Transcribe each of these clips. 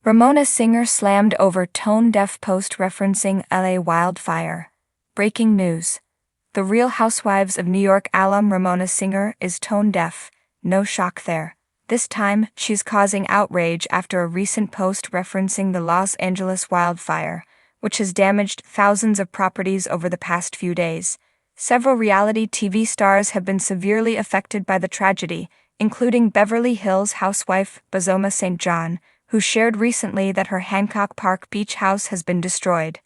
Ramona singer slammed over tone-deaf post referencing LA wildfire. Breaking news. The Real Housewives of New York alum Ramona singer is tone-deaf. No shock there. This time, she's causing outrage after a recent post referencing the Los Angeles wildfire, which has damaged thousands of properties over the past few days. Several reality TV stars have been severely affected by the tragedy, including Beverly Hills housewife Bozoma St. John, who shared recently that her Hancock Park beach house has been destroyed.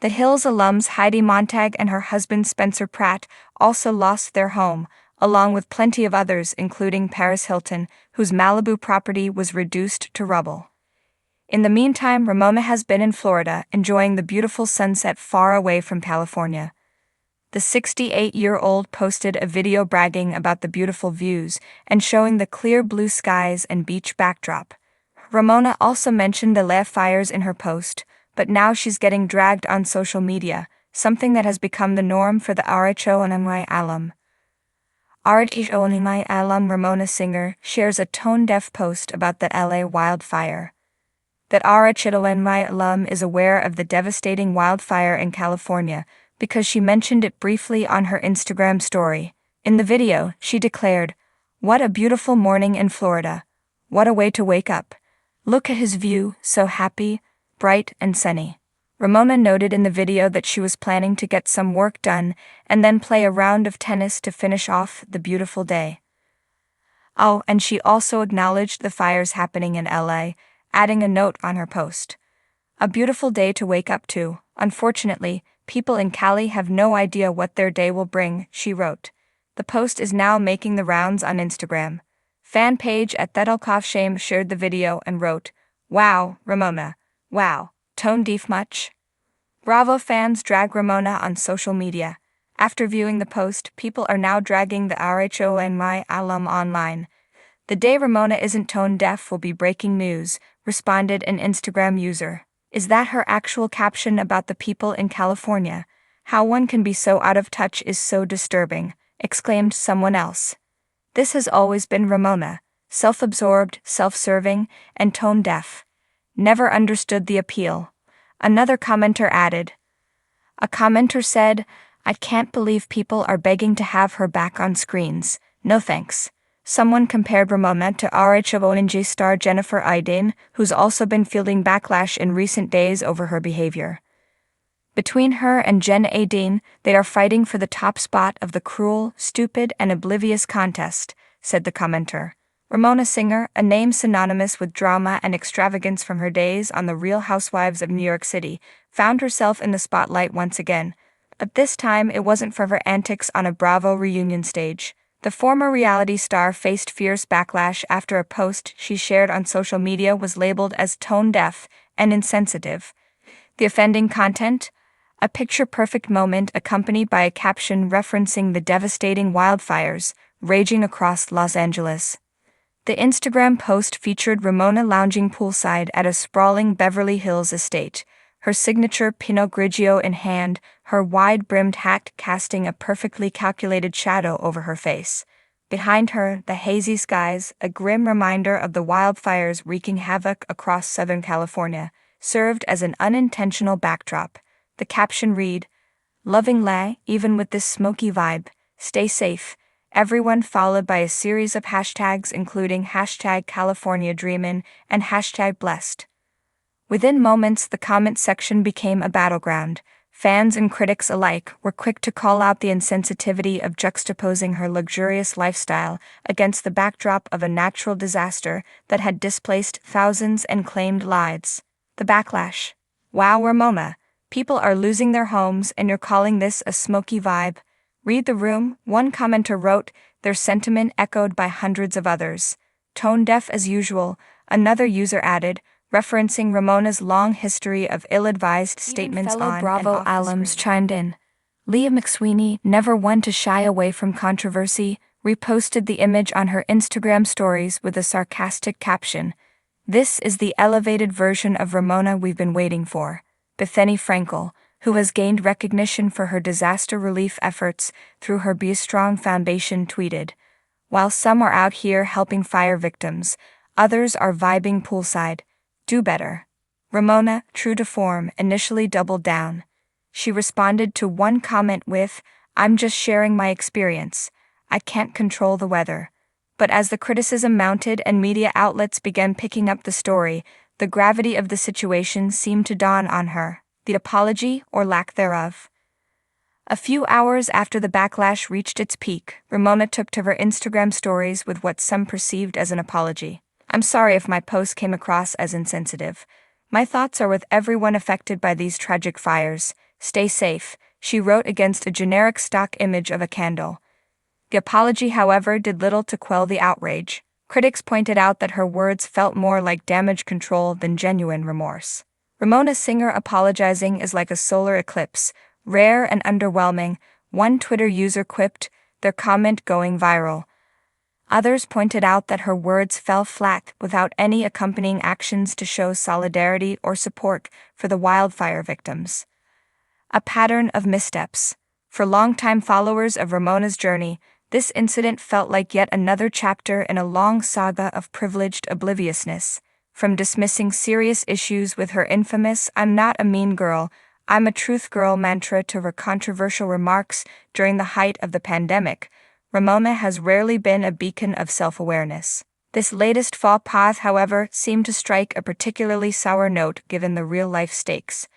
The Hills alums Heidi Montag and her husband Spencer Pratt also lost their home, along with plenty of others including Paris Hilton, whose Malibu property was reduced to rubble. In the meantime, Ramona has been in Florida, enjoying the beautiful sunset far away from California. The 68-year-old posted a video bragging about the beautiful views and showing the clear blue skies and beach backdrop. Ramona also mentioned the LA fires in her post, but now she's getting dragged on social media, something that has become the norm for the RHONMY alum. RHONMY alum Ramona singer shares a tone-deaf post about the LA wildfire. That RHONMY alum is aware of the devastating wildfire in California because she mentioned it briefly on her Instagram story. In the video, she declared, "What a beautiful morning in Florida. What a way to wake up. Look at his view, so happy, bright and sunny." Ramona noted in the video that she was planning to get some work done and then play a round of tennis to finish off the beautiful day. Oh, and she also acknowledged the fires happening in LA, adding a note on her post. "A beautiful day to wake up to. Unfortunately, people in Cali have no idea what their day will bring," she wrote. The post is now making the rounds on Instagram. Fan page at @TheDalkofShame shared the video and wrote, "Wow, Ramona. Wow, tone deaf much?" Bravo fans drag Ramona on social media. After viewing the post, people are now dragging the RHONMY alum online. "The day Ramona isn't tone deaf will be breaking news," responded an Instagram user. "Is that her actual caption about the people in California? How one can be so out of touch is so disturbing," exclaimed someone else. This has always been Ramona, self-absorbed, self-serving, and tone-deaf. Never understood the appeal. Another commenter added. A commenter said, "I can't believe people are begging to have her back on screens. No thanks." Someone compared Ramona to RHONG star Jennifer Aydin, who's also been fielding backlash in recent days over her behavior. Between her and Jen Aydin, they are fighting for the top spot of the cruel, stupid, and oblivious contest, said the commenter. Ramona singer, a name synonymous with drama and extravagance from her days on The Real Housewives of New York City, found herself in the spotlight once again. But this time it wasn't for her antics on a Bravo reunion stage. The former reality star faced fierce backlash after a post she shared on social media was labeled as tone-deaf and insensitive. The offending content? A picture-perfect moment accompanied by a caption referencing the devastating wildfires raging across Los Angeles. The Instagram post featured Ramona lounging poolside at a sprawling Beverly Hills estate, her signature Pinot Grigio in hand, her wide-brimmed hat casting a perfectly calculated shadow over her face. Behind her, the hazy skies, a grim reminder of the wildfires wreaking havoc across Southern California, served as an unintentional backdrop. The caption read, "Loving LA, even with this smoky vibe. Stay safe, everyone," followed by a series of hashtags including #CaliforniaDreamin' and #blessed. Within moments, the comment section became a battleground. Fans and critics alike were quick to call out the insensitivity of juxtaposing her luxurious lifestyle against the backdrop of a natural disaster that had displaced thousands and claimed lives. The backlash. "Wow, Ramona. People are losing their homes and you're calling this a smoky vibe. Read the room," one commenter wrote, their sentiment echoed by hundreds of others. "Tone-deaf as usual," another user added, referencing Ramona's long history of ill-advised statements on and Bravo off the alums screen. chimed in. Leah McSweeney, never one to shy away from controversy, reposted the image on her Instagram stories with a sarcastic caption, "This is the elevated version of Ramona we've been waiting for." Bethany Frankel, who has gained recognition for her disaster relief efforts through her Be Strong Foundation, tweeted, "While some are out here helping fire victims, others are vibing poolside. Do better. Ramona, true to form, initially doubled down. She responded to one comment with, "I'm just sharing my experience. I can't control the weather." But as the criticism mounted and media outlets began picking up the story, the gravity of the situation seemed to dawn on her, the apology or lack thereof. A few hours after the backlash reached its peak, Ramona took to her Instagram stories with what some perceived as an apology. "I'm sorry if my post came across as insensitive. My thoughts are with everyone affected by these tragic fires. Stay safe," she wrote against a generic stock image of a candle. The apology, however, did little to quell the outrage. Critics pointed out that her words felt more like damage control than genuine remorse. Ramona Singer apologizing is like a solar eclipse, rare and underwhelming, one Twitter user quipped, their comment going viral. Others pointed out that her words fell flat without any accompanying actions to show solidarity or support for the wildfire victims. A pattern of missteps. For longtime followers of Ramona's journey, this incident felt like yet another chapter in a long saga of privileged obliviousness. From dismissing serious issues with her infamous "I'm not a mean girl, I'm a truth girl" mantra to her controversial remarks during the height of the pandemic, Ramona has rarely been a beacon of self-awareness. This latest faux pas, however, seemed to strike a particularly sour note given the real-life stakes.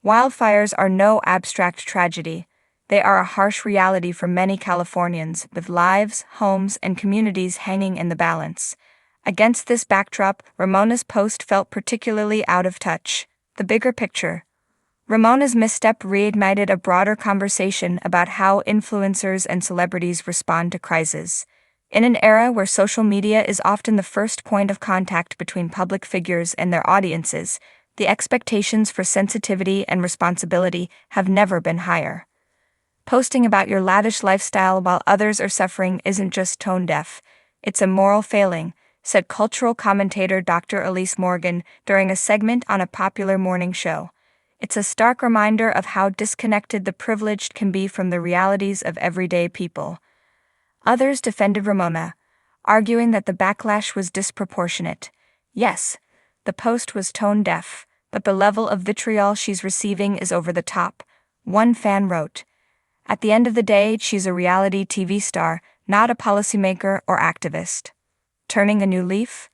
Wildfires are no abstract tragedy. They are a harsh reality for many Californians, with lives, homes, and communities hanging in the balance. Against this backdrop, Ramona's post felt particularly out of touch. The bigger picture. Ramona's misstep reignited a broader conversation about how influencers and celebrities respond to crises. In an era where social media is often the first point of contact between public figures and their audiences, the expectations for sensitivity and responsibility have never been higher. Posting about your lavish lifestyle while others are suffering isn't just tone-deaf, it's a moral failing, said cultural commentator Dr. Elise Morgan during a segment on a popular morning show. It's a stark reminder of how disconnected the privileged can be from the realities of everyday people. Others defended Ramona, arguing that the backlash was disproportionate. Yes, the post was tone-deaf, but the level of vitriol she's receiving is over the top, one fan wrote. At the end of the day, she's a reality TV star, not a policymaker or activist. Turning a new leaf?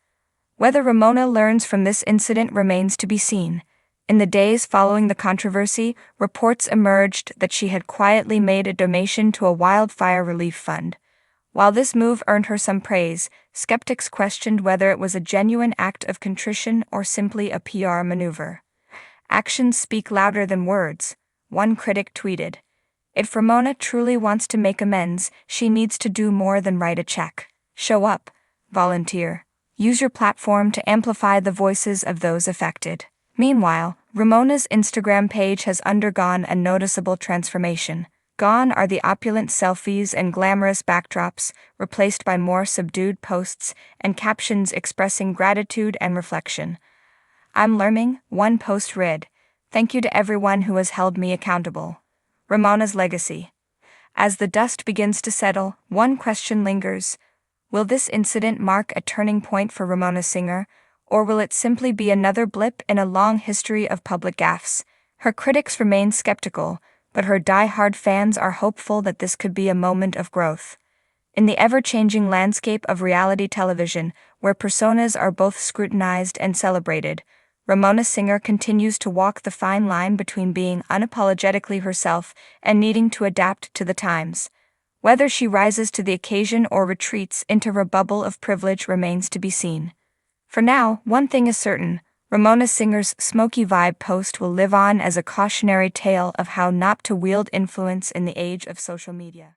Whether Ramona learns from this incident remains to be seen. In the days following the controversy, reports emerged that she had quietly made a donation to a wildfire relief fund. While this move earned her some praise, skeptics questioned whether it was a genuine act of contrition or simply a PR maneuver. "Actions speak louder than words," one critic tweeted. "If Ramona truly wants to make amends, she needs to do more than write a check. Show up, volunteer. Use your platform to amplify the voices of those affected." Meanwhile, Ramona's Instagram page has undergone a noticeable transformation. Gone are the opulent selfies and glamorous backdrops, replaced by more subdued posts and captions expressing gratitude and reflection. "I'm learning," one post read. "Thank you to everyone who has held me accountable." Ramona's legacy. As the dust begins to settle, one question lingers. Will this incident mark a turning point for Ramona Singer, or will it simply be another blip in a long history of public gaffes? Her critics remain skeptical, but her die-hard fans are hopeful that this could be a moment of growth. In the ever-changing landscape of reality television, where personas are both scrutinized and celebrated, Ramona Singer continues to walk the fine line between being unapologetically herself and needing to adapt to the times. Whether she rises to the occasion or retreats into her bubble of privilege remains to be seen. For now, one thing is certain: Ramona Singer's Smoky Vibe post will live on as a cautionary tale of how not to wield influence in the age of social media.